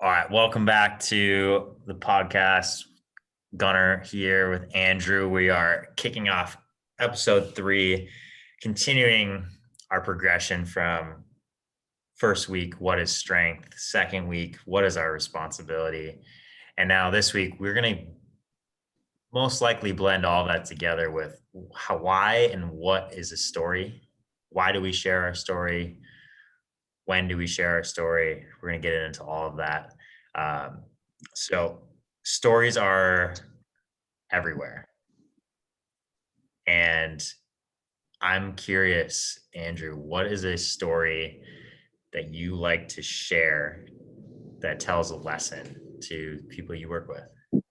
All right, welcome back to the podcast. Gunnar here with Andrew. We are kicking off episode 3, continuing our progression from first week, what is strength? Second week, what is our responsibility? And now this week, we're going to most likely blend all that together with why and what is a story? Why do we share our story? When do we share our story? We're going to get into all of that. Um, so stories are everywhere. And I'm curious, Andrew, what is a story that you like to share that tells a lesson to people you work with?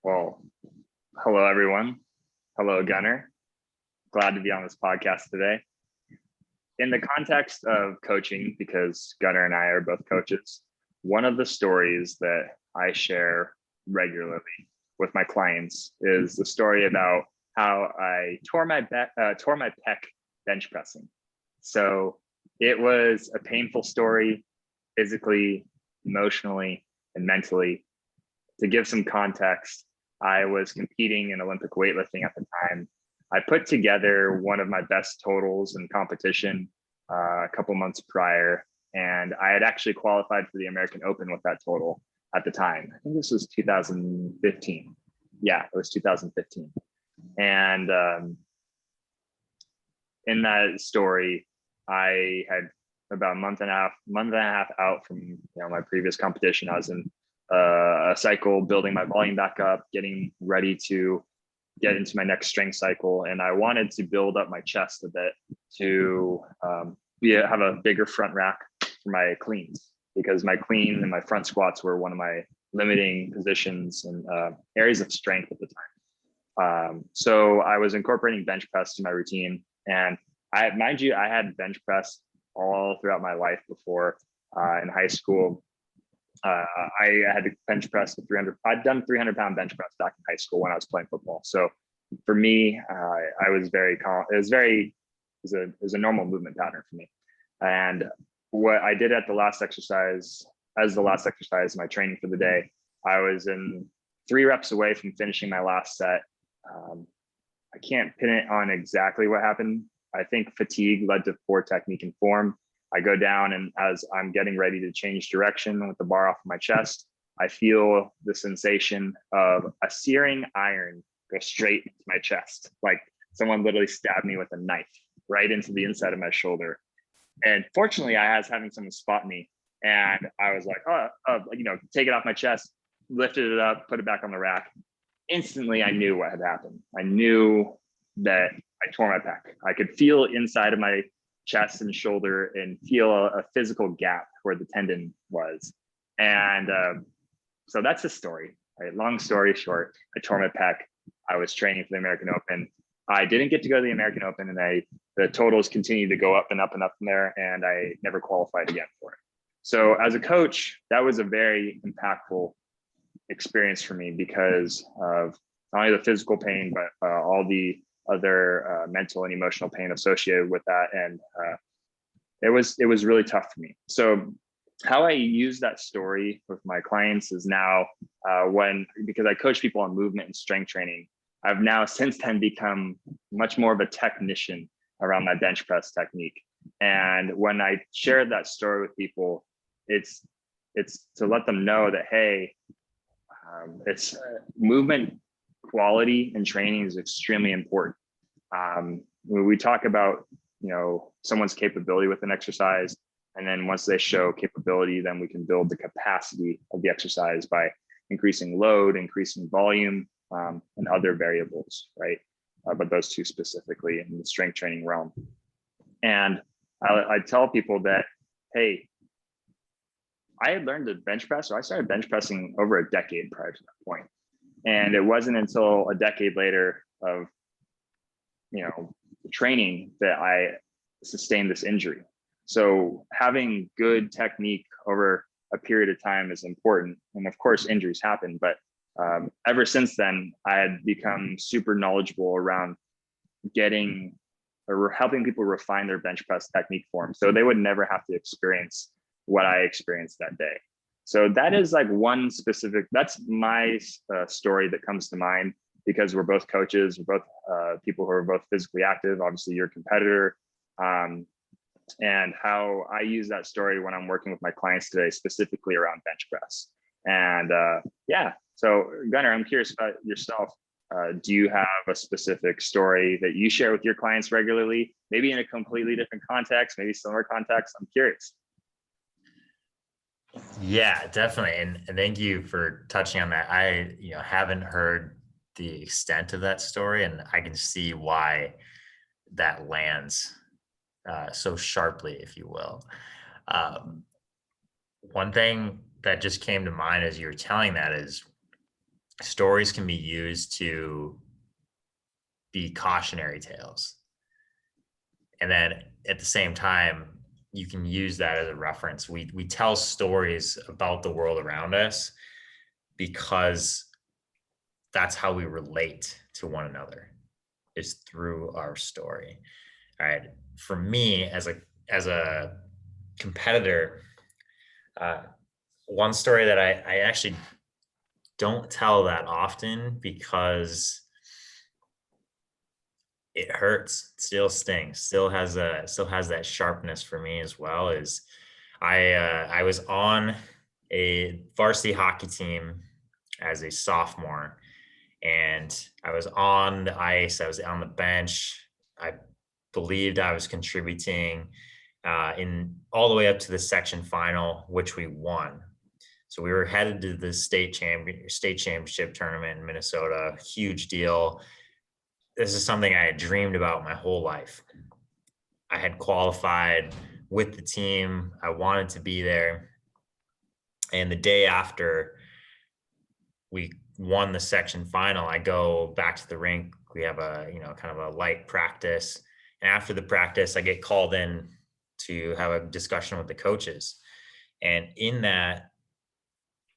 Well, hello, everyone. Hello, Gunnar. Glad to be on this podcast today. In the context of coaching, because Gunnar and I are both coaches, one of the stories that I share regularly with my clients is the story about how I tore my pec bench pressing. So it was a painful story, physically, emotionally, and mentally. To give some context, I was competing in Olympic weightlifting at the time. I put together one of my best totals in competition a couple months prior, and I had actually qualified for the American Open with that total at the time. I think this was 2015. Yeah, it was 2015. And in that story, I had about a month and a half out from my previous competition. I was in a cycle, building my volume back up, getting ready to get into my next strength cycle. And I wanted to build up my chest a bit to have a bigger front rack for my cleans, because my clean and my front squats were one of my limiting positions and areas of strength at the time. So I was incorporating bench press to my routine. And mind you, I had bench press all throughout my life before. In high school, I had to bench press to 300. I'd done 300-pound bench press back in high school when I was playing football. So for me, I was very calm. It was a normal movement pattern for me. And what I did at the last exercise, my training for the day, I was in 3 reps away from finishing my last set. I can't pin it on exactly what happened. I think fatigue led to poor technique and form. I go down, and as I'm getting ready to change direction with the bar off of my chest, I feel the sensation of a searing iron go straight into my chest. Like someone literally stabbed me with a knife right into the inside of my shoulder. And fortunately, I was having someone spot me, and I was like, take it off my chest, lifted it up, put it back on the rack. Instantly, I knew what had happened. I knew that I tore my pec. I could feel inside of my chest and shoulder and feel a physical gap where the tendon was. And so that's the story. Right? Long story short, I tore my pec. I was training for the American Open. I didn't get to go to the American Open, and the totals continued to go up and up and up from there, and I never qualified again for it. So as a coach, that was a very impactful experience for me because of not only the physical pain, but all the other mental and emotional pain associated with that. And it was really tough for me. So how I use that story with my clients is now because I coach people on movement and strength training, I've now since then become much more of a technician around my bench press technique. And when I share that story with people, it's to let them know that, hey, it's movement quality and training is extremely important. When we talk about, someone's capability with an exercise, and then once they show capability, then we can build the capacity of the exercise by increasing load, increasing volume, and other variables, right? But those two specifically in the strength training realm. And I tell people that, hey, I had learned to bench press, or I started bench pressing over a decade prior to that point. And it wasn't until a decade later of, training that I sustained this injury. So having good technique over a period of time is important. And of course, injuries happen, but ever since then, I had become super knowledgeable around helping people refine their bench press technique form. So they would never have to experience what I experienced that day. So that is like one specific, that's my story that comes to mind, because we're both coaches, we're both people who are both physically active. Obviously you're a competitor. And how I use that story when I'm working with my clients today, specifically around bench press. And yeah, so Gunnar, I'm curious about yourself. Do you have a specific story that you share with your clients regularly, maybe in a completely different context, maybe similar context? I'm curious. Yeah, definitely. And thank you for touching on that. I, haven't heard the extent of that story, and I can see why that lands so sharply, if you will. Um, One thing that just came to mind as you were telling that is stories can be used to be cautionary tales. And then at the same time, you can use that as a reference. We tell stories about the world around us because that's how we relate to one another, is through our story. All right. For me, as a competitor, uh, one story that I actually don't tell that often because it hurts, still stings, still has that sharpness for me as well. Is I was on a varsity hockey team as a sophomore, and I was on the ice. I was on the bench. I believed I was contributing in all the way up to the section final, which we won. So we were headed to the state championship tournament in Minnesota. Huge deal. This is something I had dreamed about my whole life. I had qualified with the team. I wanted to be there. And the day after we won the section final, I go back to the rink. We have kind of a light practice. And after the practice, I get called in to have a discussion with the coaches. And in that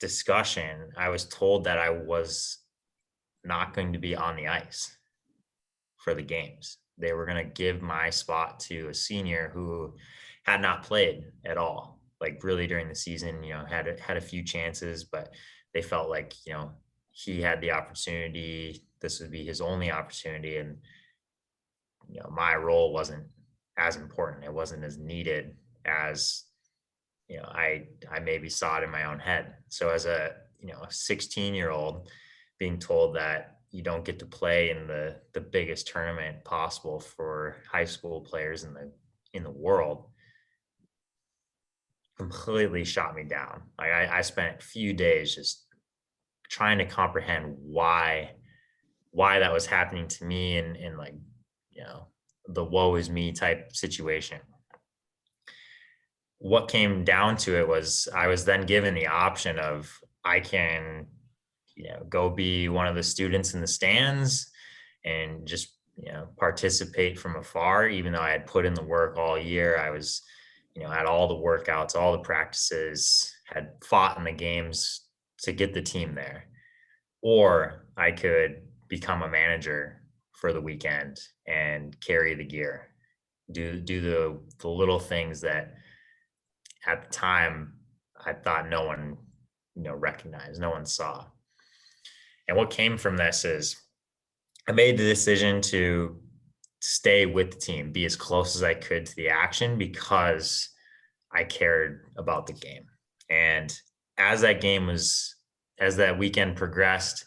discussion, I was told that I was not going to be on the ice for the games. They were going to give my spot to a senior who had not played at all, like really during the season, had a few chances, but they felt like, he had the opportunity. This would be his only opportunity. And, my role wasn't as important. It wasn't as needed as, I maybe saw it in my own head. So as a 16-year-old being told that you don't get to play in the biggest tournament possible for high school players in the world completely shot me down. Like I spent a few days just trying to comprehend why that was happening to me, and like, the woe is me type situation. What came down to it was I was then given the option of I can, go be one of the students in the stands and just, participate from afar, even though I had put in the work all year. I was, had all the workouts, all the practices, had fought in the games to get the team there. Or I could become a manager for the weekend and carry the gear, do the little things that at the time I thought no one, recognized, no one saw. And what came from this is I made the decision to stay with the team, be as close as I could to the action because I cared about the game. And as as that weekend progressed,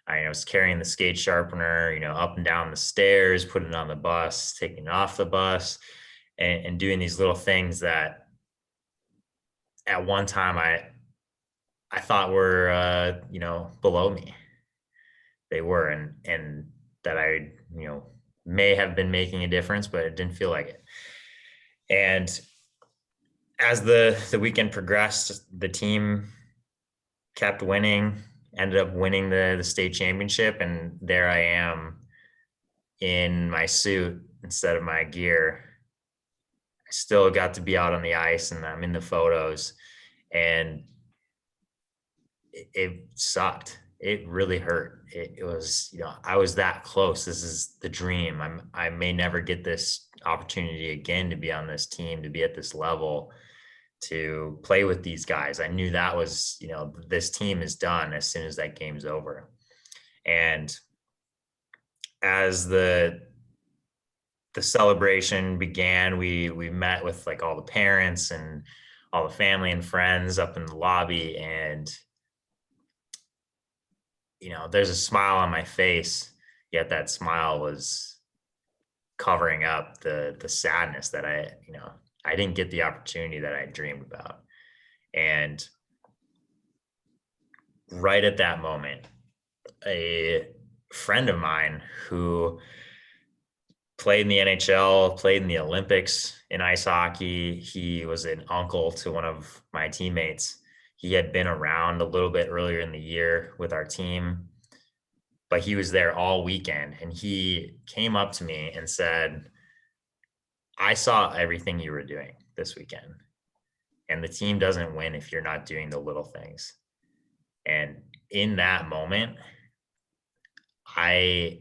I was carrying the skate sharpener, up and down the stairs, putting it on the bus, taking it off the bus, and doing these little things that at one time I thought were below me. They were, and that I may have been making a difference, but it didn't feel like it. And as the weekend progressed, the team kept winning, ended up winning the state championship, and there I am in my suit instead of my gear. I still got to be out on the ice, and I'm in the photos, and it sucked. It really hurt. It was, I was that close. This is the dream. I may never get this opportunity again to be on this team, to be at this level. to play with these guys. I knew that was, this team is done as soon as that game's over. And as the celebration began, we met with like all the parents and all the family and friends up in the lobby, and there's a smile on my face, yet that smile was covering up the sadness that I didn't get the opportunity that I dreamed about. And right at that moment, a friend of mine who played in the NHL, played in the Olympics in ice hockey. He was an uncle to one of my teammates. He had been around a little bit earlier in the year with our team, but he was there all weekend. And he came up to me and said, I saw everything you were doing this weekend, and the team doesn't win if you're not doing the little things. And in that moment, I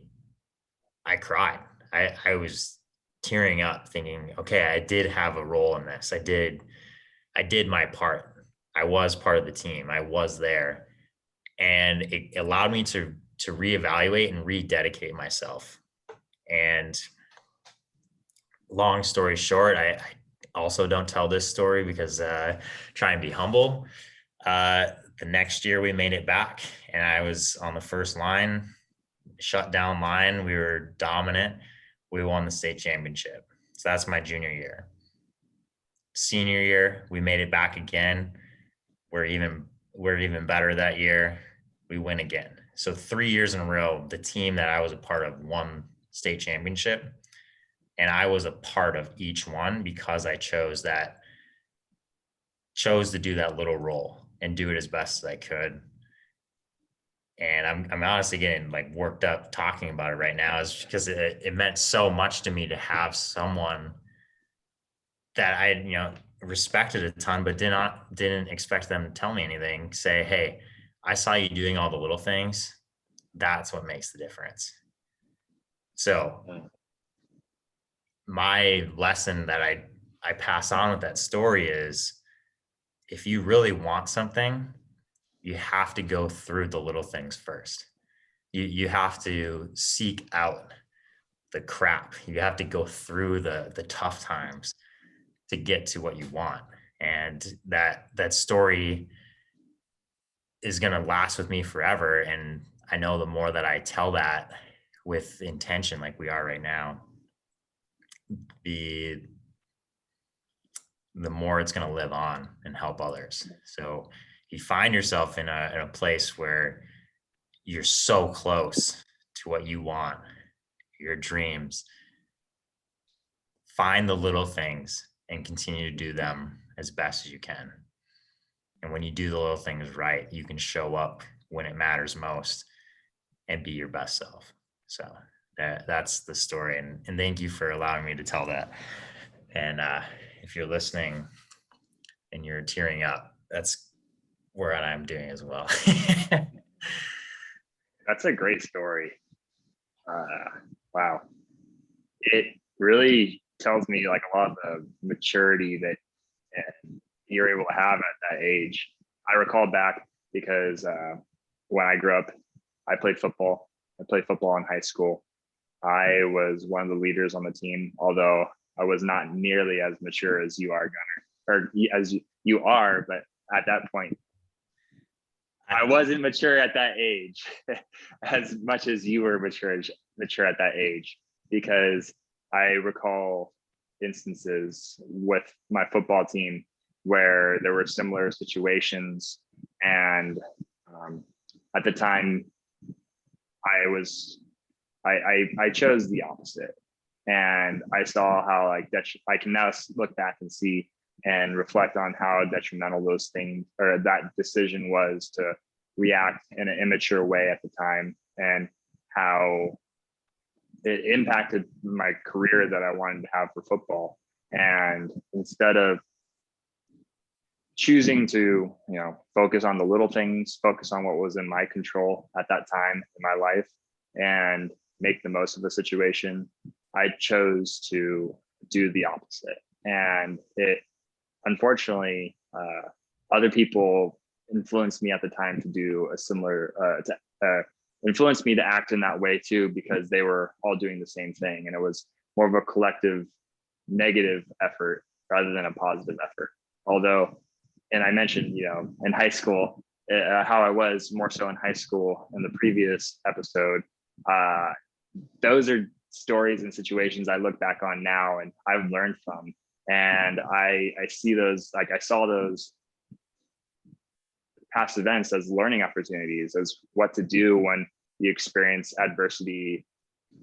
cried. I was tearing up thinking, okay, I did have a role in this. I did my part. I was part of the team. I was there. And it allowed me to reevaluate and rededicate myself. And long story short, I also don't tell this story because try and be humble. The next year we made it back, and I was on the first line, shut down line. We were dominant. We won the state championship. So that's my junior year. Senior year, we made it back again. We're even better that year. We win again. So 3 years in a row, the team that I was a part of won state championship. And I was a part of each one because I chose to do that little role and do it as best as I could. And I'm honestly getting like worked up talking about it right now, is because it meant so much to me to have someone that I respected a ton, but didn't expect them to tell me anything. Say, hey, I saw you doing all the little things. That's what makes the difference. So my lesson that I pass on with that story is, if you really want something, you have to go through the little things first. You have to seek out the crap. You have to go through the tough times to get to what you want. And that story is going to last with me forever. And I know the more that I tell that with intention, like we are right now, the more it's going to live on and help others. So you find yourself in a place where you're so close to what you want, your dreams. Find the little things and continue to do them as best as you can. And when you do the little things right, you can show up when it matters most and be your best self. So that's the story. And thank you for allowing me to tell that. And if you're listening and you're tearing up, that's what I'm doing as well. That's a great story. Wow. It really tells me like a lot of the maturity that you're able to have at that age. I recall back because when I grew up, I played football. I played football in high school. I was one of the leaders on the team, although I was not nearly as mature as you are, Gunnar, or as you are. But at that point, I wasn't mature at that age as much as you were mature at that age, because I recall instances with my football team where there were similar situations, and at the time I chose the opposite, and I saw how like that I can now look back and see and reflect on how detrimental those things or that decision was to react in an immature way at the time, and how it impacted my career that I wanted to have for football. And instead of choosing to, focus on the little things, focus on what was in my control at that time in my life and make the most of the situation, I chose to do the opposite. And it unfortunately, other people influenced me at the time to do a similar, influenced me to act in that way too, because they were all doing the same thing. And it was more of a collective negative effort rather than a positive effort. Although, and I mentioned, in high school, how I was more so in high school in the previous episode, those are stories and situations I look back on now and I've learned from. And I see those, like I saw those past events as learning opportunities, as what to do when you experience adversity,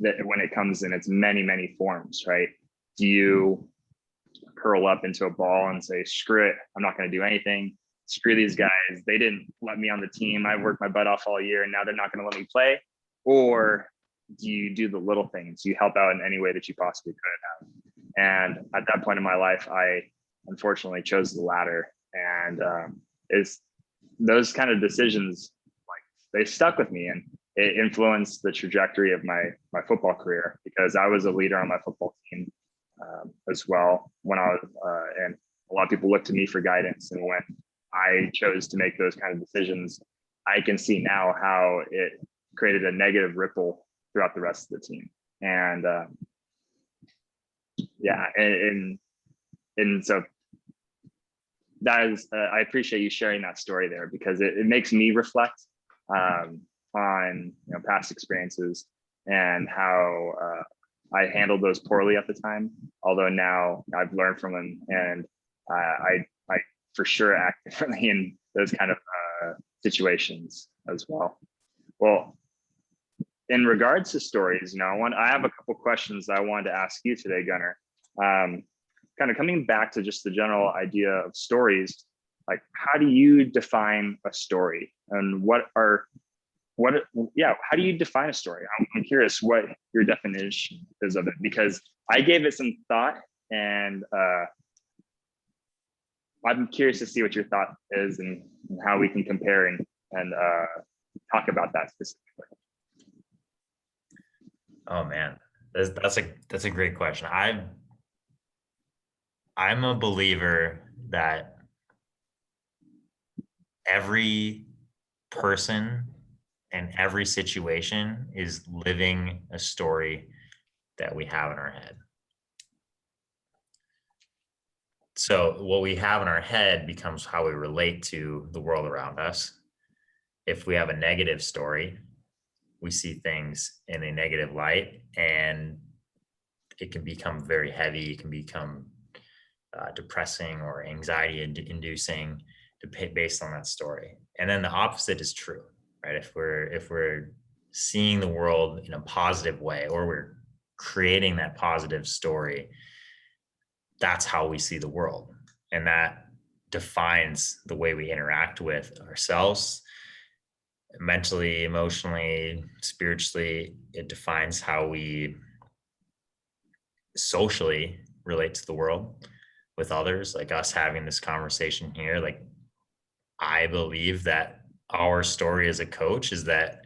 that when it comes in its many, many forms, right? Do you curl up into a ball and say, screw it, I'm not going to do anything. Screw these guys. They didn't let me on the team. I worked my butt off all year and now they're not going to let me play. Or do you do the little things? You help out in any way that you possibly could have. And at that point in my life, I unfortunately chose the latter. And is those kind of decisions, like they stuck with me, and it influenced the trajectory of my football career, because I was a leader on my football team as well when I was, and a lot of people look to me for guidance. And when I chose to make those kind of decisions, I can see now how it created a negative ripple throughout the rest of the team. And yeah, and so that is, I appreciate you sharing that story there, because it makes me reflect on past experiences and how I handled those poorly at the time. Although now I've learned from them, and I for sure act differently in those kind of situations as well. Well, in regards to stories, I have a couple questions that I wanted to ask you today, Gunnar. Kind of coming back to just the general idea of stories, like how do you define a story, and how do you define a story? I'm curious what your definition is of it, because I gave it some thought, and I'm curious to see what your thought is and how we can compare and talk about that specifically. Oh man, that's a great question. I'm a believer that every person and every situation is living a story that we have in our head. So what we have in our head becomes how we relate to the world around us. If we have a negative story, we see things in a negative light, and it can become very heavy. It can become depressing or anxiety inducing based on that story. And then the opposite is true, right? If we're seeing the world in a positive way, or we're creating that positive story, that's how we see the world. And that defines the way we interact with ourselves, mentally, emotionally, spiritually. It defines how we socially relate to the world with others, like us having this conversation here. Like, I believe that our story as a coach is that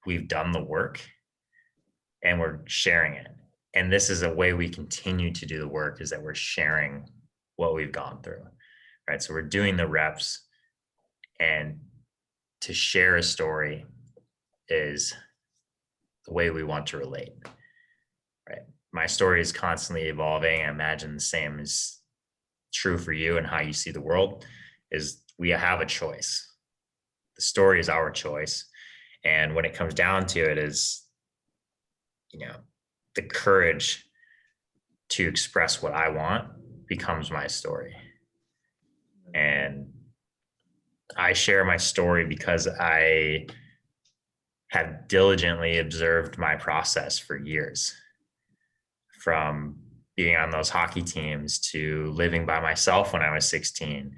we've done the work and we're sharing it. And this is a way we continue to do the work, is that we're sharing what we've gone through, right? So we're doing the reps, and to share a story is the way we want to relate, right? My story is constantly evolving. I imagine the same is true for you, and how you see the world is we have a choice. The story is our choice. And when it comes down to it is, the courage to express what I want becomes my story. And I share my story because I have diligently observed my process for years, from being on those hockey teams, to living by myself when I was 16,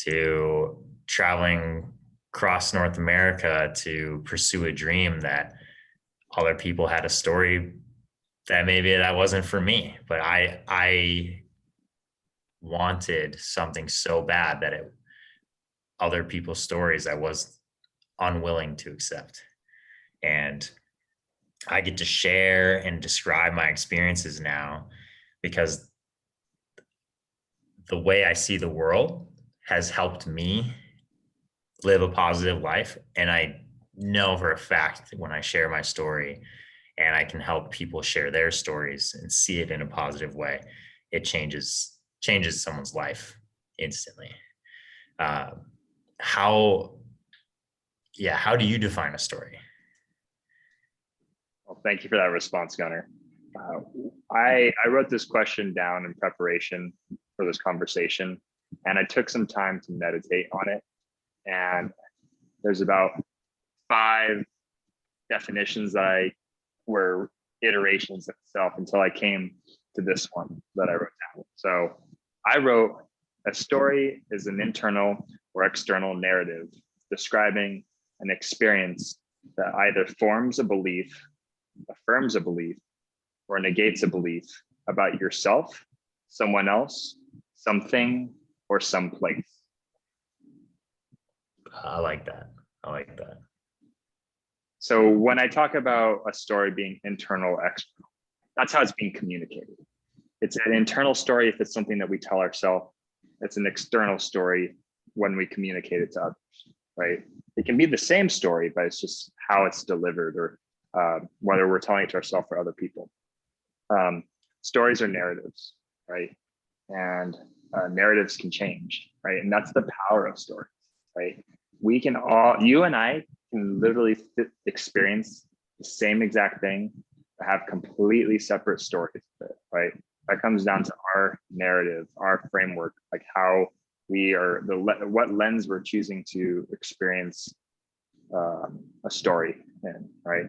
to traveling across North America to pursue a dream that other people had a story that maybe that wasn't for me, but I wanted something so bad that other people's stories I was unwilling to accept. And I get to share and describe my experiences now, because the way I see the world has helped me live a positive life. And I know for a fact that when I share my story and I can help people share their stories and see it in a positive way, it changes someone's life instantly. Uh, how how do you define a story? Well, thank you for that response, Gunnar. Uh, I wrote this question down in preparation for this conversation, and I took some time to meditate on it. And there's about 5 definitions that I were iterations of itself until I came to this one that I wrote down. So I wrote, a story is an internal or external narrative describing an experience that either forms a belief, affirms a belief, or negates a belief about yourself, someone else, something, or someplace. I like that. I like that. So when I talk about a story being internal, external, that's how it's being communicated. It's an internal story if it's something that we tell ourselves. It's an external story when we communicate it to others, right? It can be the same story, but it's just how it's delivered, or whether we're telling it to ourselves or other people. Stories are narratives, right? And narratives can change, right? And that's the power of stories, right? We can all, you and I can literally experience the same exact thing, but have completely separate stories, right? That comes down to our narrative, our framework, like how we are, what lens we're choosing to experience a story in, right?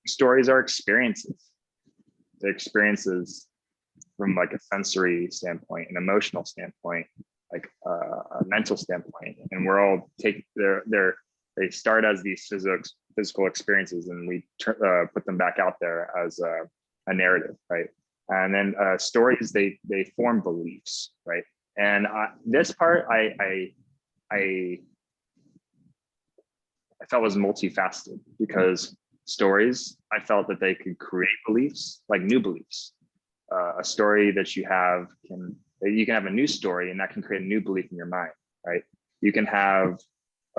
Stories are experiences. They're experiences from like a sensory standpoint, an emotional standpoint, like a mental standpoint, and we're all they start as these physical experiences, and we put them back out there as a narrative, right? And then stories, they form beliefs, right? And this part I felt was multifaceted, because stories, I felt that they could create beliefs, like new beliefs. A story that you can have a new story, and that can create a new belief in your mind, right? You can have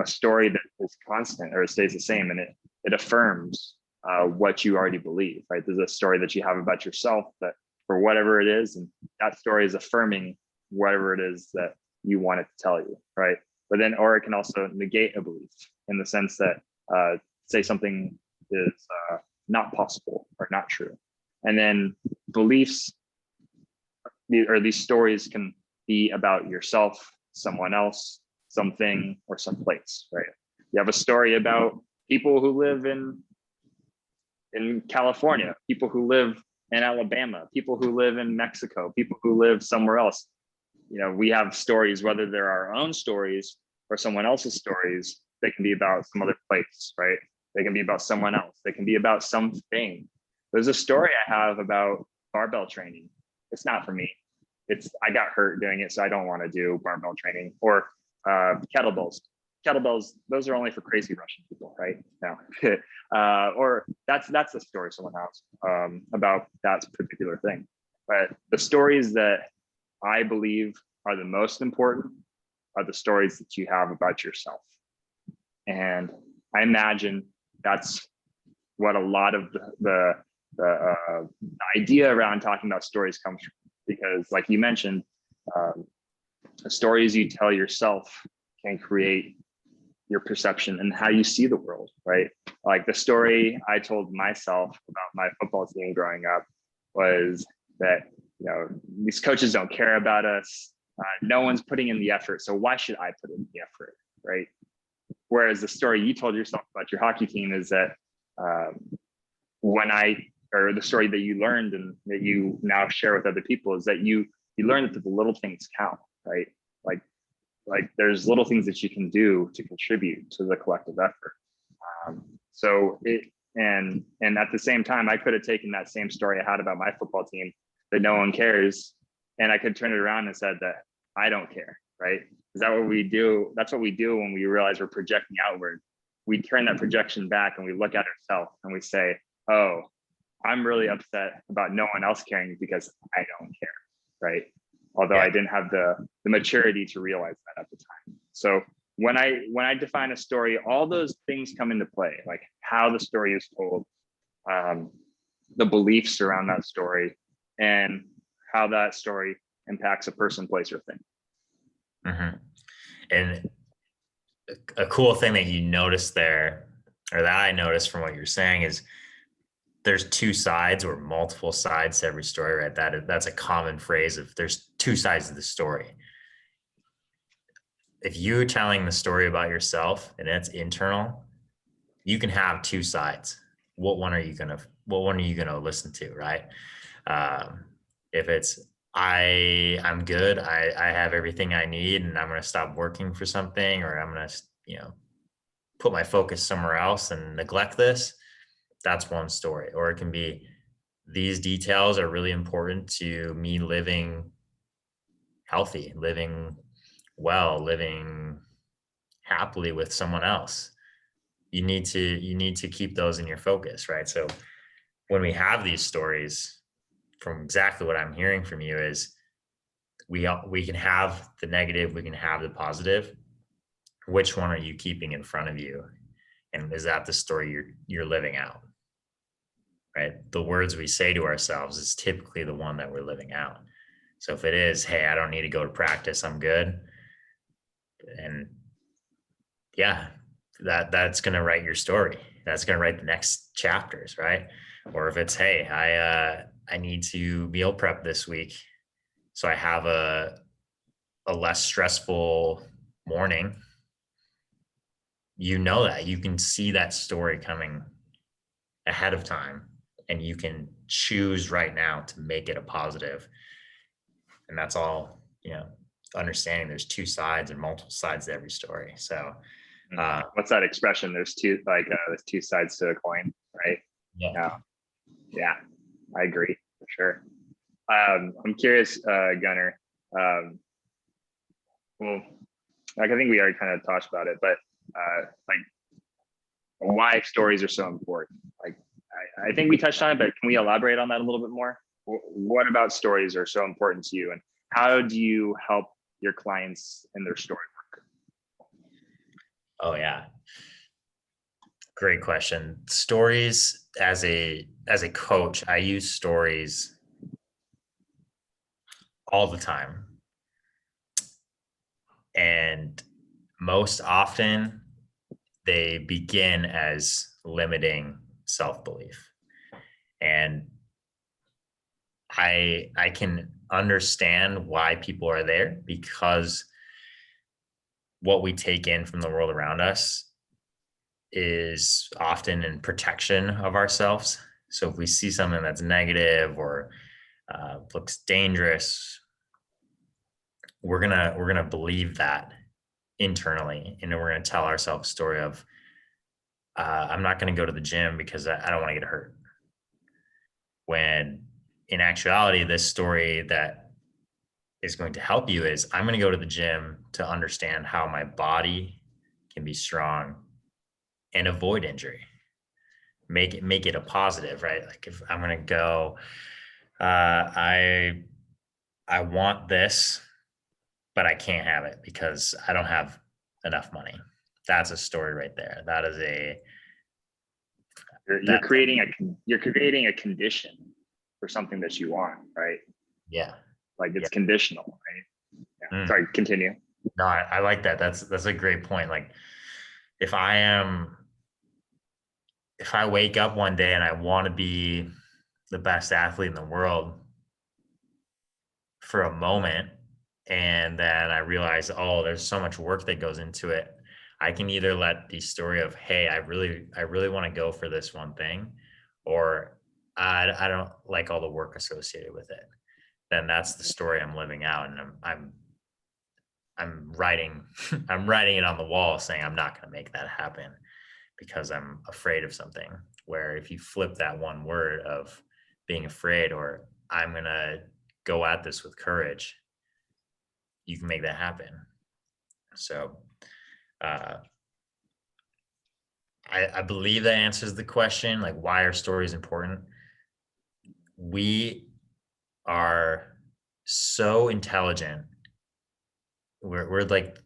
a story that is constant, or it stays the same, and it affirms what you already believe, right? There's a story that you have about yourself that, for whatever it is, and that story is affirming whatever it is that you want it to tell you, right? But then, or it can also negate a belief, in the sense that say something is not possible or not true. And then beliefs, or these stories, can be about yourself, someone else, something, or someplace, right? You have a story about people who live in California, people who live in Alabama, people who live in Mexico, people who live somewhere else. You know, we have stories, whether they're our own stories or someone else's stories. They can be about some other place, right? They can be about someone else. They can be about something. There's a story I have about barbell training. It's not for me. I got hurt doing it, so I don't want to do barbell training. Or kettlebells. Kettlebells, those are only for crazy Russian people, right? No. Or that's the story someone has about that particular thing. But the stories that I believe are the most important are the stories that you have about yourself. And I imagine that's what a lot of the idea around talking about stories comes from, because, like you mentioned, the stories you tell yourself can create your perception and how you see the world, right? Like the story I told myself about my football team growing up was that, you know, these coaches don't care about us. No one's putting in the effort, so why should I put in the effort, right? Whereas the story you told yourself about your hockey team is that or the story that you learned and that you now share with other people, is that you learn that the little things count, right? Like there's little things that you can do to contribute to the collective effort. And at the same time, I could have taken that same story I had about my football team, that no one cares, and I could turn it around and said that I don't care, right? Is that what we do? That's what we do when we realize we're projecting outward. We turn that projection back and we look at ourselves and we say, oh, I'm really upset about no one else caring because I don't care, right? although Yeah. I didn't have the maturity to realize that at the time. So when I define a story, all those things come into play, like how the story is told, the beliefs around that story, and how that story impacts a person, place, or thing. Mm-hmm. And a cool thing that you noticed there, or that I noticed from what you're saying, is there's two sides or multiple sides to every story, right? That's a common phrase of there's two sides of the story. If you're telling the story about yourself and it's internal, you can have two sides. What one are you gonna listen to, right? Um, if it's I'm good, I have everything I need, and I'm gonna stop working for something, or I'm gonna put my focus somewhere else and neglect this. That's one story. Or it can be these details are really important to me living healthy, living well, living happily with someone else. You need to keep those in your focus, right? So when we have these stories, from exactly what I'm hearing from you, is we can have the negative, we can have the positive. Which one are you keeping in front of you, and is that the story you're living out? Right, the words we say to ourselves is typically the one that we're living out. So if it is, hey, I don't need to go to practice, I'm good, and yeah, that's going to write your story. That's going to write the next chapters, right? Or if it's, hey, I need to meal prep this week, so I have a less stressful morning. You know that you can see that story coming ahead of time, and you can choose right now to make it a positive. And that's all, understanding there's two sides and multiple sides to every story. So What's that expression? There's two sides to a coin, right? yeah. Yeah, yeah, I agree for sure. I'm curious, Gunnar. Well, like I think we already kind of talked about it, but like why stories are so important. Like I think we touched on it, but can we elaborate on that a little bit more? What about stories are so important to you, and how do you help your clients in their story work? Oh yeah. Great question. Stories, as a coach, I use stories all the time. And most often they begin as limiting self-belief. And I can understand why people are there, because what we take in from the world around us is often in protection of ourselves. So if we see something that's negative or looks dangerous, we're gonna believe that internally, and then we're gonna tell ourselves a story of I'm not gonna go to the gym because I don't want to get hurt. When in actuality, this story that is going to help you is I'm going to go to the gym to understand how my body can be strong and avoid injury. Make it a positive, right? Like if I'm going to go, I want this, but I can't have it because I don't have enough money. That's a story right there. That is a You're that creating a condition for something that you want, right? yeah. Like Yeah. it's conditional, right? Yeah. Mm. Sorry, continue. No, I like that. That's a great point. Like if I am if I wake up one day and I want to be the best athlete in the world for a moment, and then I realize, oh, there's so much work that goes into it. I can either let the story of, hey, I really want to go for this one thing, or I don't like all the work associated with it. Then that's the story I'm living out, and I'm writing I'm writing it on the wall saying I'm not going to make that happen because I'm afraid of something. Where if you flip that one word of being afraid, or I'm going to go at this with courage, you can make that happen. So uh, I believe that answers the question, like, why are stories important? We are so intelligent. We're like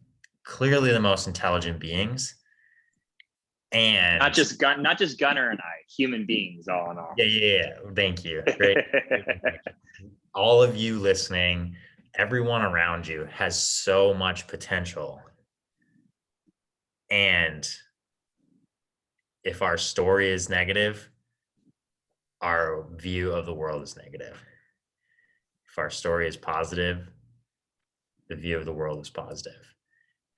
clearly the most intelligent beings. And not just Gunnar and I, human beings, all in all. yeah. Thank you. Great. All of you listening, everyone around you has so much potential. And if our story is negative, our view of the world is negative. If our story is positive, the view of the world is positive.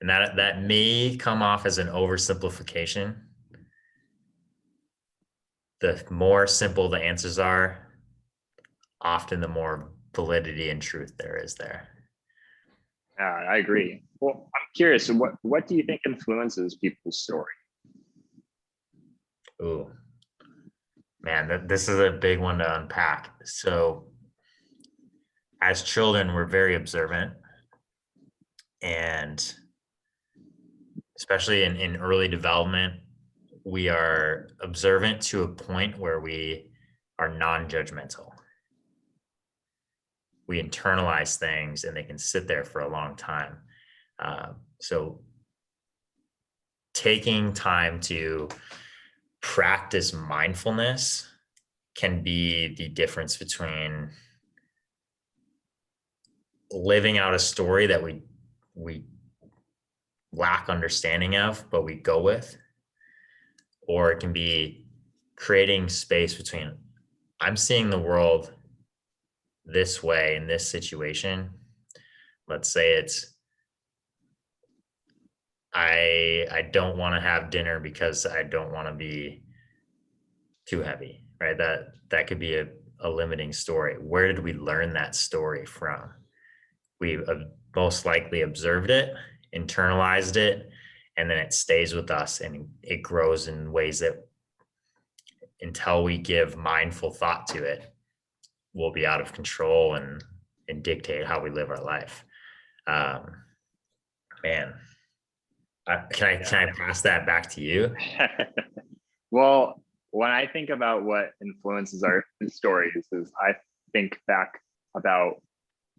And that may come off as an oversimplification. The more simple the answers are, often the more validity and truth there is there. I agree. Well, I'm curious, what do you think influences people's story? Ooh, man, this is a big one to unpack. So as children, we're very observant, and especially in early development, we are observant to a point where we are non-judgmental. We internalize things and they can sit there for a long time. So taking time to practice mindfulness can be the difference between living out a story that we lack understanding of, but we go with, or it can be creating space between I'm seeing the world this way in this situation. Let's say it's I don't want to have dinner because I don't want to be too heavy, right? That could be a limiting story. Where did we learn that story from? We most likely observed it, internalized it, and then it stays with us and it grows in ways that until we give mindful thought to it, we'll be out of control and dictate how we live our life. Man, can I pass that back to you? Well, when I think about what influences our stories, is I think back about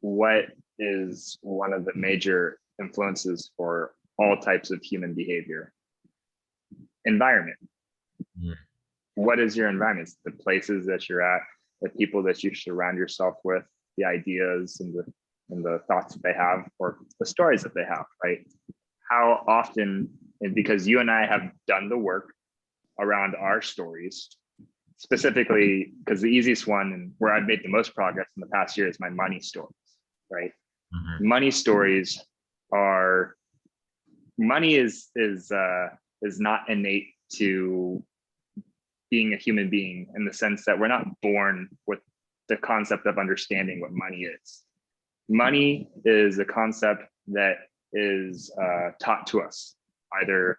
what is one of the major influences for all types of human behavior. Environment. Mm. What is your environment? It's the places that you're at, the people that you surround yourself with, the ideas and the thoughts that they have, or the stories that they have, right? How often, and because you and I have done the work around our stories, specifically because the easiest one and where I've made the most progress in the past year is my money stories, right? Mm-hmm. Money stories are, money is not innate to being a human being, in the sense that we're not born with the concept of understanding what money is. Money is a concept that is taught to us either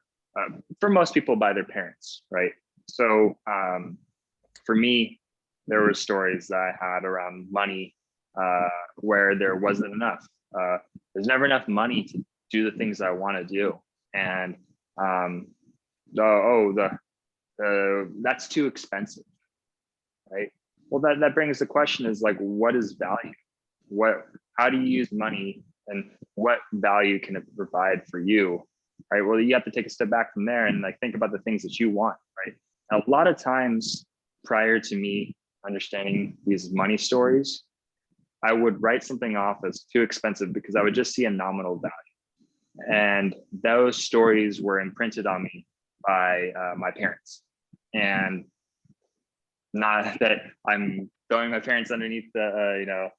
for most people by their parents, right? So for me, there were stories that I had around money where there wasn't enough. There's never enough money to do the things I want to do, and that's too expensive, right? Well, that brings the question is like, what is value? How do you use money, and what value can it provide for you, right? Well, you have to take a step back from there and like think about the things that you want, right? A lot of times prior to me understanding these money stories, I would write something off as too expensive because I would just see a nominal value. And those stories were imprinted on me by my parents. And not that I'm throwing my parents underneath the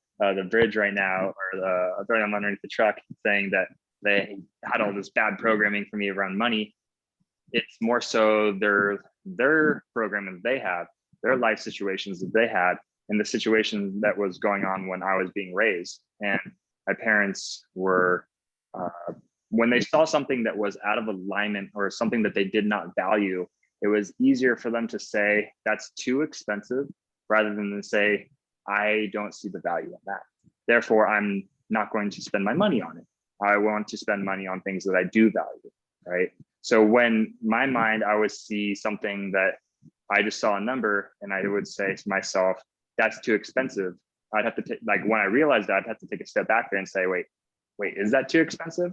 bridge right now, or throwing them underneath the truck, saying that they had all this bad programming for me around money. It's more so their programming that they had, their life situations that they had, and the situation that was going on when I was being raised. And my parents were, when they saw something that was out of alignment or something that they did not value, it was easier for them to say that's too expensive, rather than to say, I don't see the value in that. Therefore, I'm not going to spend my money on it. I want to spend money on things that I do value, right? So when my mind, I would see something that I just saw a number and I would say to myself, that's too expensive. I'd have to like when I realized that, I'd have to take a step back there and say, wait, is that too expensive?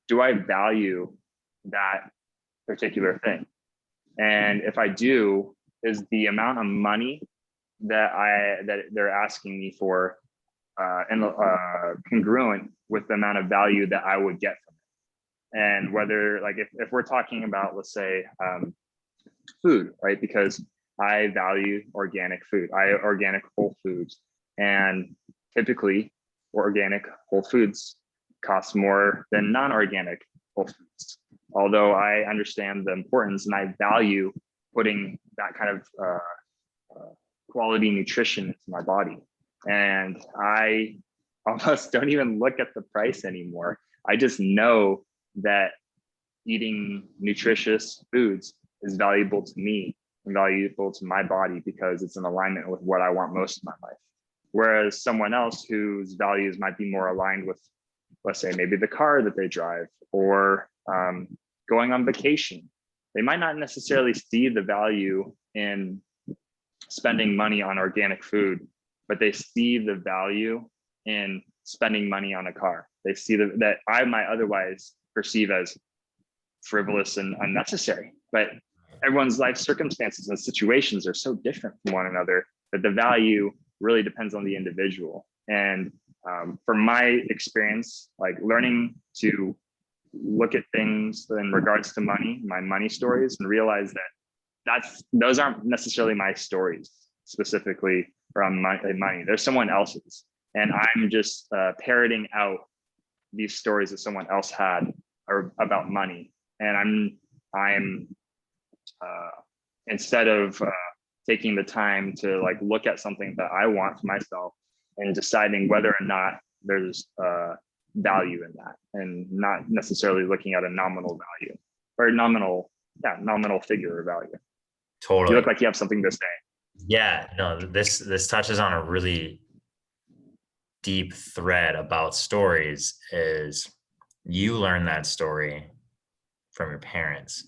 Do I value that particular thing? And if I do, is the amount of money that they're asking me for congruent with the amount of value that I would get from it? And whether like if we're talking about, let's say, food, right? Because I value organic food, organic whole foods, and typically organic whole foods cost more than non-organic whole foods. Although I understand the importance and I value putting that kind of quality nutrition into my body. And I almost don't even look at the price anymore. I just know that eating nutritious foods is valuable to me and valuable to my body because it's in alignment with what I want most of my life. Whereas someone else whose values might be more aligned with, let's say, maybe the car that they drive or going on vacation, they might not necessarily see the value in spending money on organic food, but they see the value in spending money on a car. They see that I might otherwise perceive as frivolous and unnecessary, but everyone's life circumstances and situations are so different from one another that the value really depends on the individual. And from my experience, like learning to look at things in regards to money, my money stories, and realize that those aren't necessarily my stories specifically around money. There's someone else's, and I'm just parroting out these stories that someone else had or about money. And I'm instead of taking the time to like look at something that I want for myself and deciding whether or not there's value in that, and not necessarily looking at a nominal value or nominal figure of value. Totally. You look like you have something to say. Yeah, no, this touches on a really deep thread about stories. Is you learn that story from your parents.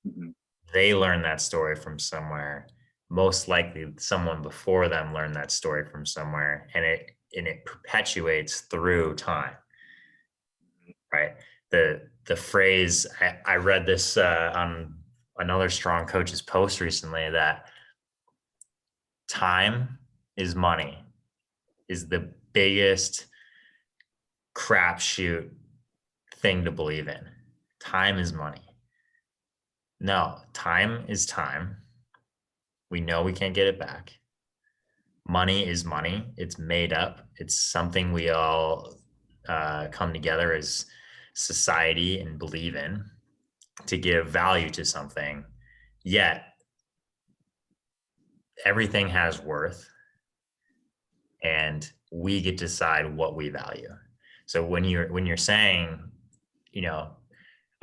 Mm-hmm. They learn that story from somewhere. Most likely someone before them learned that story from somewhere, and it perpetuates through time, right? The phrase, I read this on another strong coach's post recently, that time is money is the biggest crapshoot thing to believe in. Time is money. No, time is time. We know we can't get it back. Money is money. It's made up. It's something we all come together as society and believe in to give value to something. Yet everything has worth, and we get to decide what we value. So when you're saying,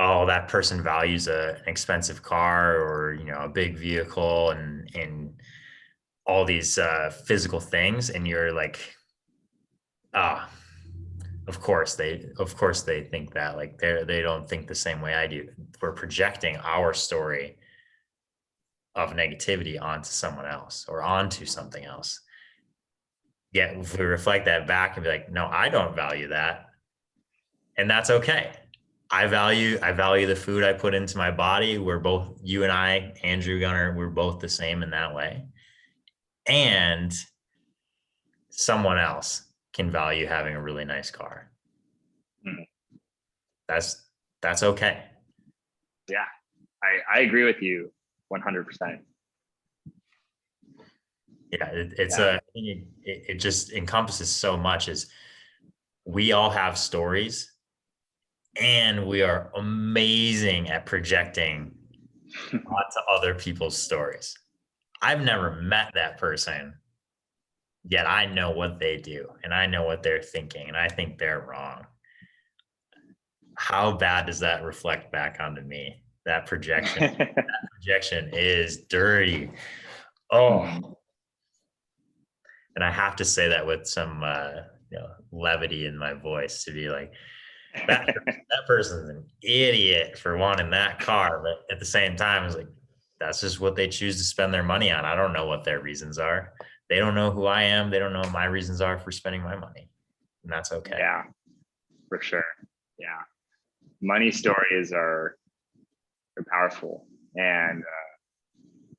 oh, that person values an expensive car or a big vehicle and all these physical things, and you're like, of course they think that, like they don't think the same way I do. We're projecting our story of negativity onto someone else or onto something else. Yet if we reflect that back and be like, no, I don't value that, and that's okay. I value the food I put into my body. We're both, you and I, Andrew, Gunnar, we're both the same in that way. And someone else can value having a really nice car. Mm. That's okay. Yeah, I agree with you 100%. Yeah, it just encompasses so much. Is we all have stories, and we are amazing at projecting onto other people's stories. I've never met that person, yet I know what they do, and I know what they're thinking, and I think they're wrong. How bad does that reflect back onto me? That projection, is dirty. Oh. And I have to say that with some levity in my voice, to be like, that person's an idiot for wanting that car. But at the same time, it's like, that's just what they choose to spend their money on. I don't know what their reasons are. They don't know who I am. They don't know what my reasons are for spending my money. And that's okay. Yeah, for sure. Yeah. Money stories are powerful, and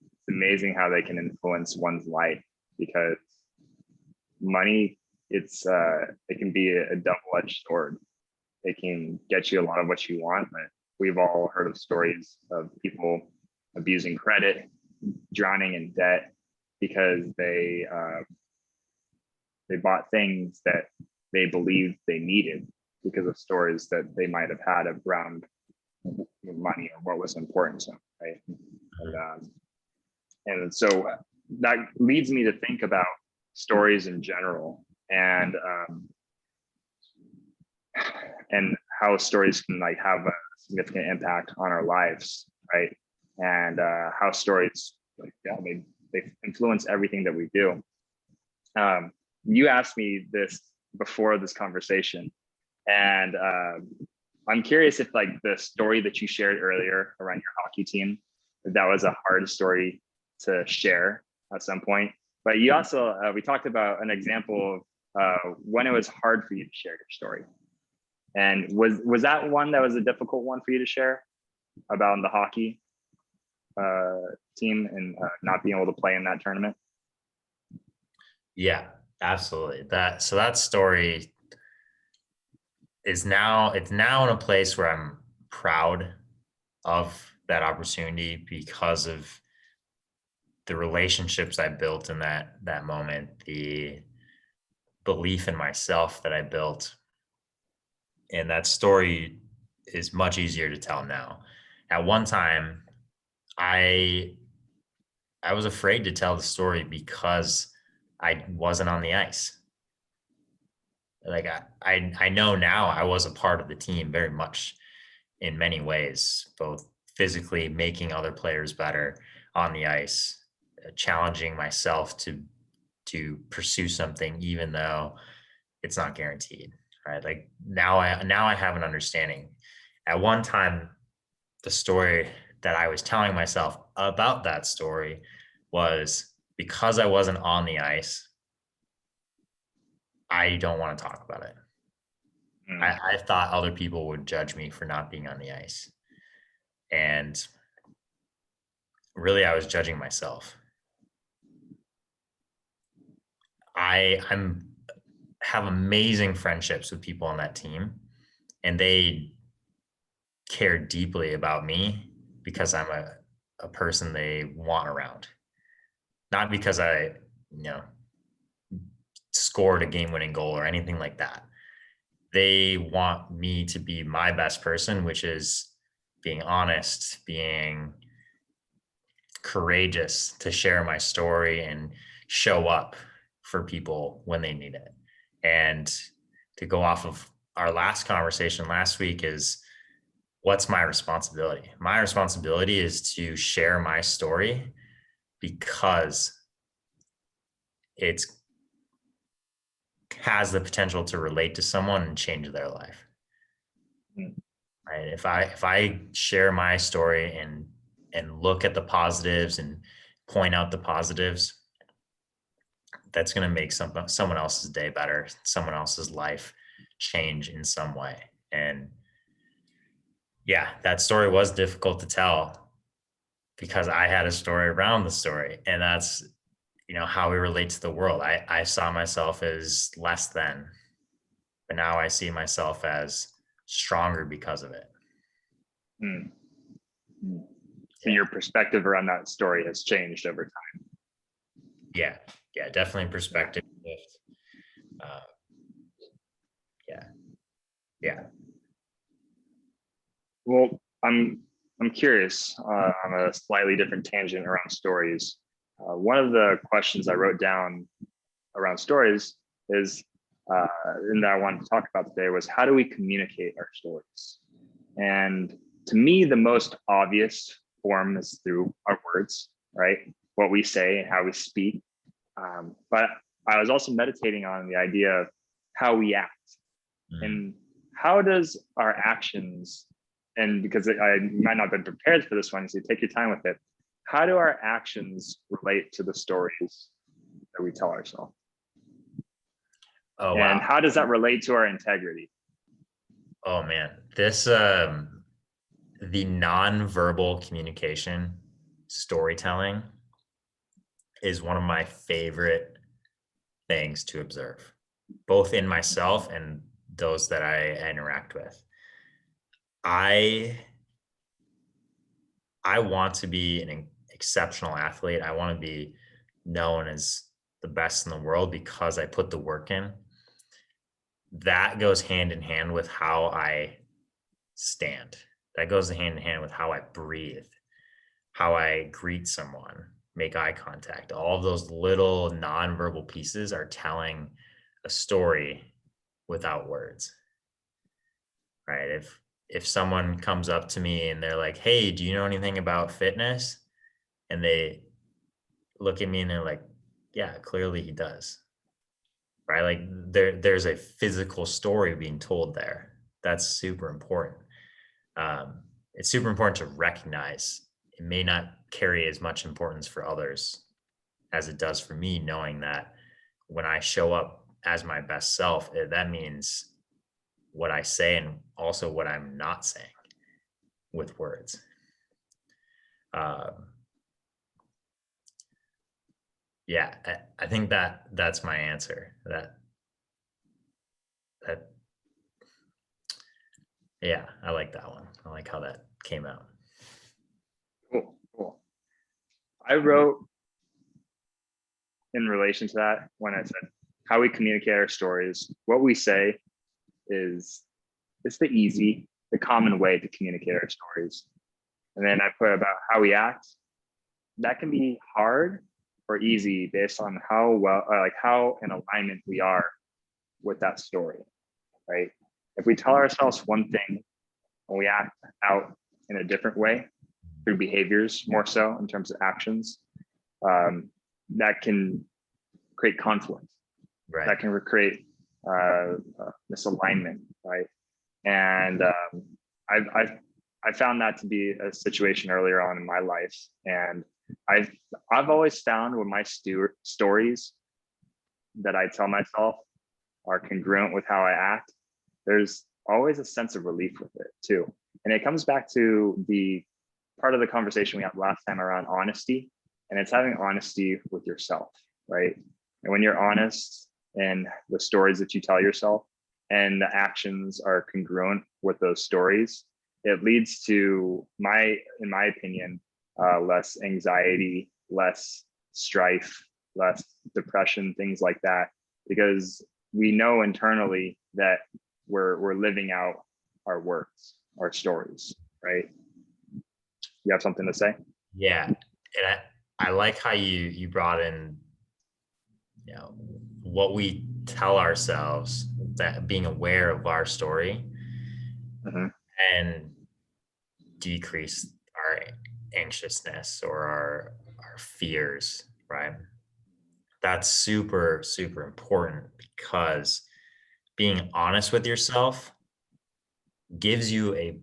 it's amazing how they can influence one's life, because money, it can be a double-edged sword. It can get you a lot of what you want, but we've all heard of stories of people abusing credit, drowning in debt because they bought things that they believed they needed because of stories that they might have had around money or what was important to them, right? And so that leads me to think about stories in general, and how stories can like have a significant impact on our lives, right? And how stories, like, yeah, they influence everything that we do. You asked me this before this conversation, and I'm curious if like the story that you shared earlier around your hockey team, if that was a hard story to share at some point. But you also, we talked about an example of when it was hard for you to share your story. And was that one that was a difficult one for you to share about the hockey team and not being able to play in that tournament? Yeah, absolutely. That story is now in a place where I'm proud of that opportunity because of the relationships I built in that moment, the belief in myself that I built. And that story is much easier to tell now. At one time, I I was afraid to tell the story because I wasn't on the ice. Like I know now I was a part of the team very much in many ways, both physically making other players better on the ice, challenging myself to pursue something even though it's not guaranteed, right? Like now I have an understanding. At one time, the story that I was telling myself about that story was because I wasn't on the ice, I don't want to talk about it. I thought other people would judge me for not being on the ice. And really I was judging myself. I'm have amazing friendships with people on that team, and they care deeply about me because I'm a person they want around. Not because I, you know, scored a game-winning goal or anything like that. They want me to be my best person, which is being honest, being courageous to share my story and show up for people when they need it. And to go off of our last conversation last week is what's my responsibility? My responsibility is to share my story because it's has the potential to relate to someone and change their life. Right? If I share my story and look at the positives and point out the positives, that's going to make someone else's day better, someone else's life change in some way. And yeah, that story was difficult to tell because I had a story around the story, and that's how we relate to the world. I saw myself as less than, but now I see myself as stronger because of it. Mm. So your perspective around that story has changed over time. Yeah, definitely perspective shift. Yeah. Well, I'm curious on a slightly different tangent around stories. One of the questions I wrote down around stories is, and that I wanted to talk about today, was how do we communicate our stories? And to me, the most obvious form is through our words, right? What we say and how we speak. But I was also meditating on the idea of how we act. And how does our actions, and because I might not have been prepared for this one, so take your time with it. How do our actions relate to the stories that we tell ourselves. Oh, And wow. how does that relate to our integrity? Oh man, this the nonverbal communication storytelling is one of my favorite things to observe, both in myself and those that I interact with. I I want to be an exceptional athlete. I want to be known as the best in the world because I put the work in. That goes hand in hand with how I stand. That goes hand in hand with how I breathe, how I greet someone, make eye contact. All of those little nonverbal pieces are telling a story without words, right? If someone comes up to me and they're like, "Hey, do you know anything about fitness?" and they look at me and they're like, "Yeah, clearly he does." Right? Like there's a physical story being told there. That's super important. It's super important to recognize it may not carry as much importance for others as it does for me, knowing that when I show up as my best self, that means what I say and also what I'm not saying with words. Um, yeah, I think that's my answer. That yeah, I like that one. I like how that came out. Cool, cool. I wrote in relation to that when I said how we communicate our stories. What we say is it's the common way to communicate our stories. And then I put about how we act. That can be hard or easy based on how well, like how in alignment we are with that story, right? If we tell ourselves one thing and we act out in a different way through behaviors, more so in terms of actions, that can create conflict. Right. That can create misalignment, right? And I found that to be a situation earlier on in my life, and I've always found when my stories that I tell myself are congruent with how I act, there's always a sense of relief with it too. And it comes back to the part of the conversation we had last time around honesty, and it's having honesty with yourself, right? And when you're honest in the stories that you tell yourself and the actions are congruent with those stories, it leads to in my opinion, less anxiety, less strife, less depression, things like that, because we know internally that we're living out our words, our stories, right? You have something to say? Yeah. And I like how you brought in, what we tell ourselves, that being aware of our story Mm-hmm. and decrease our anxiousness or our fears, right? That's super, super important because being honest with yourself gives you a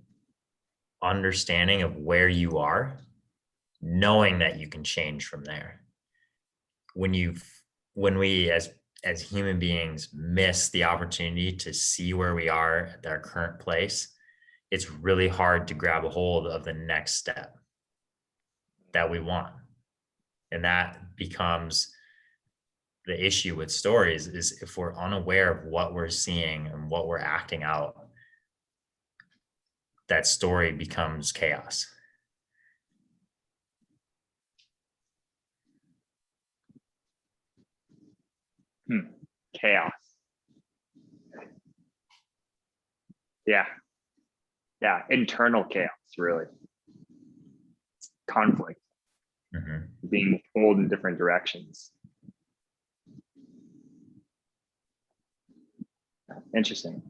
understanding of where you are, knowing that you can change from there. When we as human beings miss the opportunity to see where we are at our current place, it's really hard to grab a hold of the next step that we want. And that becomes the issue with stories, is if we're unaware of what we're seeing and what we're acting out, that story becomes chaos. Chaos. Yeah. Yeah. Internal chaos, really. Conflict, Mhm. being pulled in different directions. Interesting.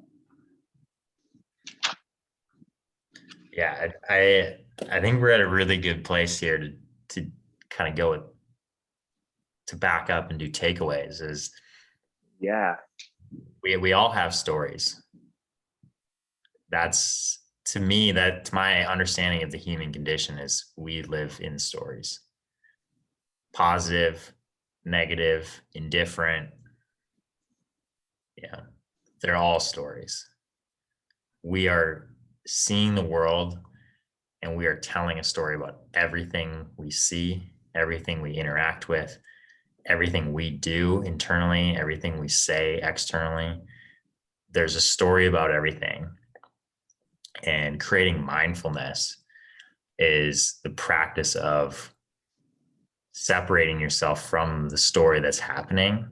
Yeah, I think we're at a really good place here to kind of to back up and do takeaways. Is Yeah. we all have stories. That's, to me, that's my understanding of the human condition, is we live in stories, positive, negative, indifferent. Yeah, they're all stories. We are seeing the world and we are telling a story about everything we see, everything we interact with, everything we do internally, everything we say externally. There's a story about everything. And creating mindfulness is the practice of separating yourself from the story that's happening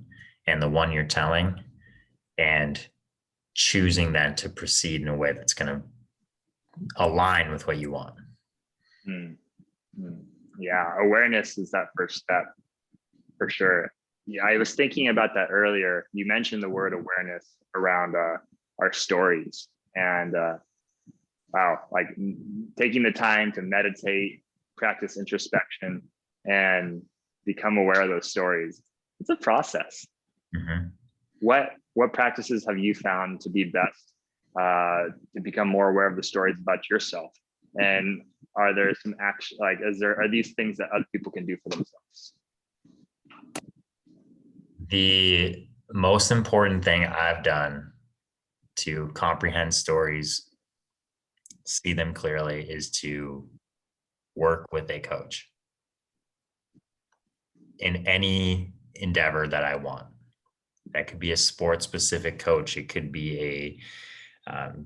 and the one you're telling, and choosing then to proceed in a way that's going to align with what you want. Yeah, awareness is that first step for sure. Yeah, I was thinking about that earlier. You mentioned the word awareness around our stories, and wow, like taking the time to meditate, practice introspection, and become aware of those stories. It's a process. Mm-hmm. What practices have you found to be best to become more aware of the stories about yourself? And are there some action, like, are these things that other people can do for themselves? The most important thing I've done to comprehend stories, see them clearly, is to work with a coach in any endeavor that I want. That could be a sports specific coach. It could be a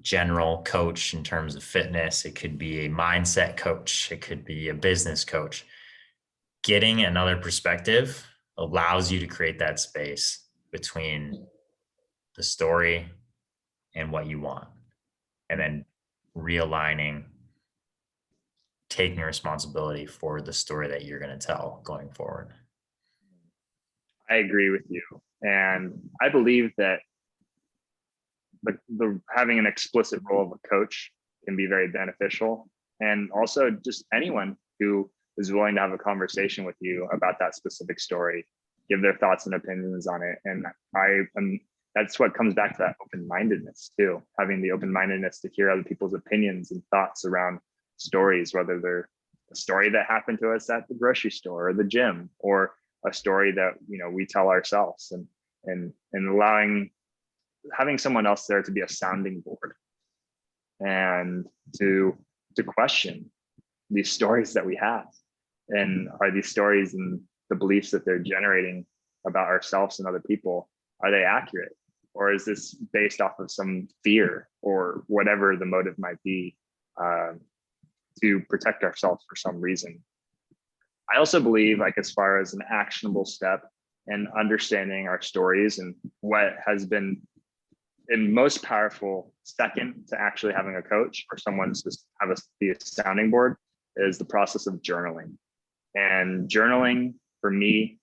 general coach in terms of fitness. It could be a mindset coach. It could be a business coach. Getting another perspective allows you to create that space between the story and what you want, and then realigning, taking responsibility for the story that you're going to tell going forward. I agree with you. And I believe that the having an explicit role of a coach can be very beneficial. And also just anyone who is willing to have a conversation with you about that specific story, give their thoughts and opinions on it. And that's what comes back to that open-mindedness too, having the open-mindedness to hear other people's opinions and thoughts around stories, whether they're a story that happened to us at the grocery store or the gym, or a story that we tell ourselves, and having someone else there to be a sounding board and to question these stories that we have, and are these stories and the beliefs that they're generating about ourselves and other people, are they accurate, or is this based off of some fear or whatever the motive might be, to protect ourselves for some reason. I also believe, like, as far as an actionable step and understanding our stories, and what has been the most powerful second to actually having a coach or someone to have be a sounding board, is the process of journaling. And journaling for me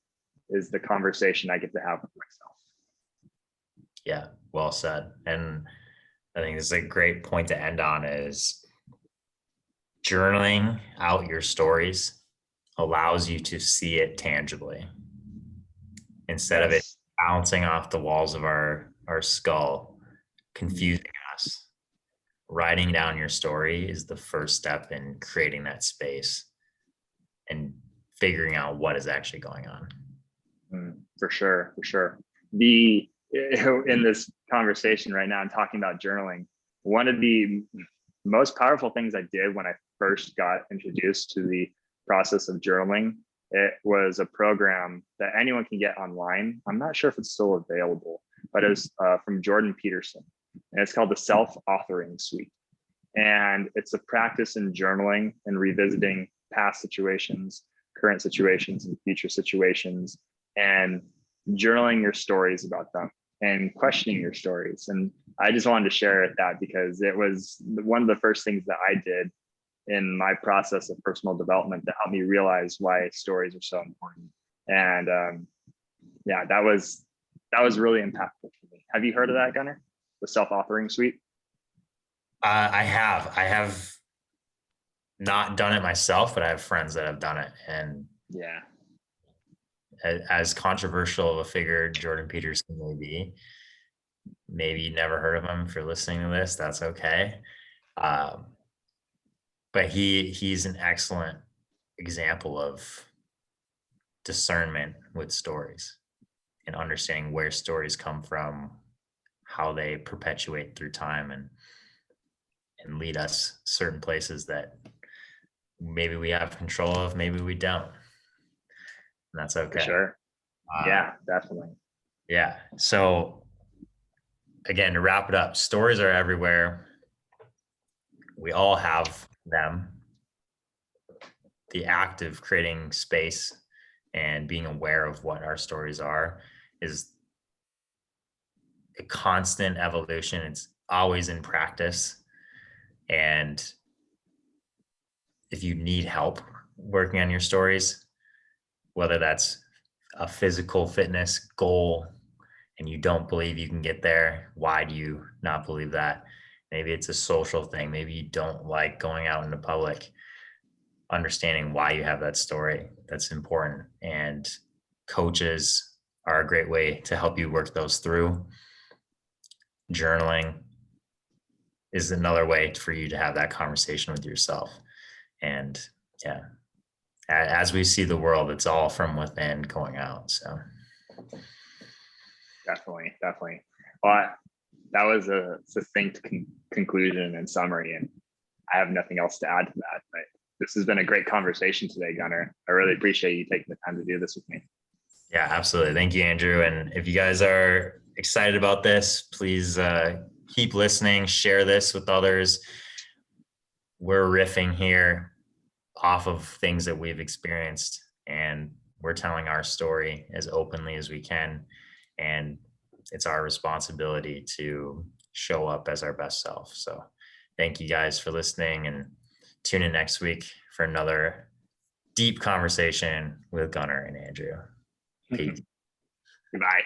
is the conversation I get to have with myself. Yeah, well said. And I think this is a great point to end on, is journaling out your stories allows you to see it tangibly instead of it bouncing off the walls of our skull, confusing us. Writing down your story is the first step in creating that space and figuring out what is actually going on. For sure. In this conversation right now, I'm talking about journaling. One of the most powerful things I did when I first got introduced to the process of journaling, it was a program that anyone can get online. I'm not sure if it's still available, but it was from Jordan Peterson, and it's called the Self-Authoring Suite. And it's a practice in journaling and revisiting past situations, current situations, and future situations, and journaling your stories about them and questioning your stories. And I just wanted to share that because it was one of the first things that I did in my process of personal development that helped me realize why stories are so important. And that was really impactful for me. Have you heard of that, Gunnar? The Self-Authoring Suite? I have not done it myself, but I have friends that have done it. And yeah, as controversial of a figure Jordan Peterson may be, maybe you never heard of him. If you're listening to this, that's okay. But he's an excellent example of discernment with stories and understanding where stories come from, how they perpetuate through time and lead us certain places that maybe we have control of, maybe we don't. And that's For okay. sure. Yeah, definitely. Yeah. So again, to wrap it up, stories are everywhere. We all have them. The act of creating space and being aware of what our stories are is a constant evolution. It's always in practice. And if you need help working on your stories, whether that's a physical fitness goal and you don't believe you can get there, why do you not believe that? Maybe it's a social thing. Maybe you don't like going out into public. Understanding why you have that story, that's important. And coaches are a great way to help you work those through. Journaling is another way for you to have that conversation with yourself. And yeah, as we see the world, it's all from within going out. So Definitely. Well, that was a succinct conclusion and summary, and I have nothing else to add to that. But this has been a great conversation today, Gunnar. I really appreciate you taking the time to do this with me. yeah, absolutely. Thank you, Andrew. And if you guys are excited about this, please keep listening, share this with others. We're riffing here off of things that we've experienced, and we're telling our story as openly as we can. And it's our responsibility to show up as our best self. So thank you guys for listening, and tune in next week for another deep conversation with Gunnar and Andrew. Peace. Goodbye.